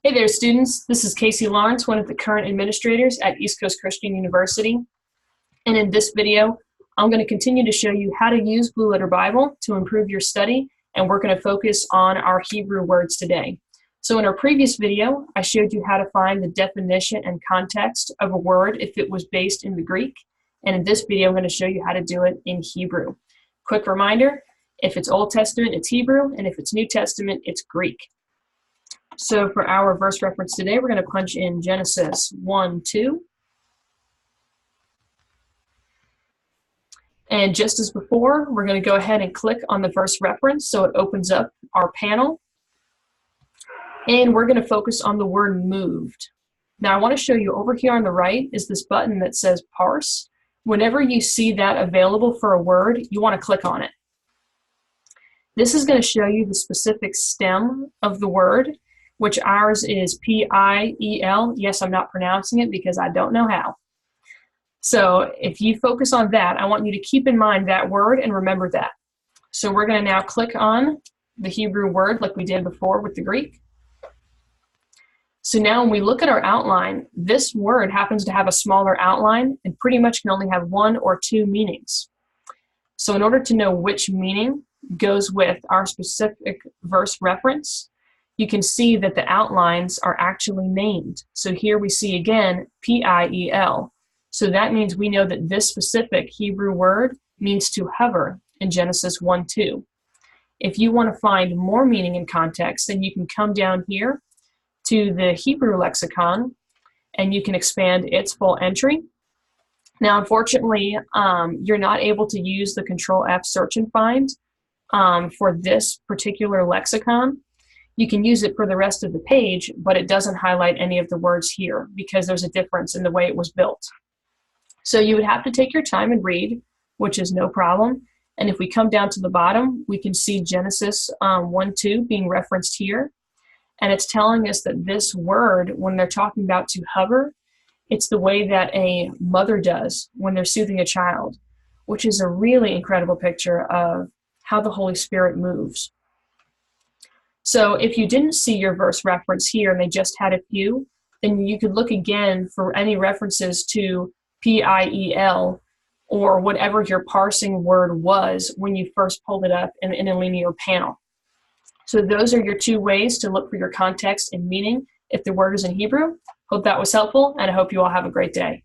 Hey there, students. This is Casey Lawrence, one of the current administrators at East Coast Christian University. And in this video, I'm going to continue to show you how to use Blue Letter Bible to improve your study, and we're going to focus on our Hebrew words today. So in our previous video, I showed you how to find the definition and context of a word if it was based in the Greek. And in this video, I'm going to show you how to do it in Hebrew. Quick reminder, if it's Old Testament, it's Hebrew, and if it's New Testament, it's Greek. So for our verse reference today, we're going to punch in Genesis 1:2. And just as before, we're going to go ahead and click on the verse reference so it opens up our panel. And we're going to focus on the word moved. Now I want to show you over here on the right is this button that says parse. Whenever you see that available for a word, you want to click on it. This is going to show you the specific stem of the word, which ours is P-I-E-L. Yes, I'm not pronouncing it because I don't know how. So if you focus on that, I want you to keep in mind that word and remember that. So we're going to now click on the Hebrew word like we did before with the Greek. So now when we look at our outline, this word happens to have a smaller outline and pretty much can only have one or two meanings. So in order to know which meaning goes with our specific verse reference, you can see that the outlines are actually named. So here we see again, P-I-E-L. So that means we know that this specific Hebrew word means to hover in Genesis 1:2. If you want to find more meaning and context, then you can come down here to the Hebrew lexicon and you can expand its full entry. Now, unfortunately, you're not able to use the Control-F search and find for this particular lexicon. You can use it for the rest of the page, but it doesn't highlight any of the words here because there's a difference in the way it was built. So you would have to take your time and read, which is no problem. And if we come down to the bottom, we can see Genesis 1:2 being referenced here. And it's telling us that this word, when they're talking about to hover, it's the way that a mother does when they're soothing a child, which is a really incredible picture of how the Holy Spirit moves. So if you didn't see your verse reference here and they just had a few, then you could look again for any references to P-I-E-L or whatever your parsing word was when you first pulled it up in a linear panel. So those are your two ways to look for your context and meaning if the word is in Hebrew. Hope that was helpful, and I hope you all have a great day.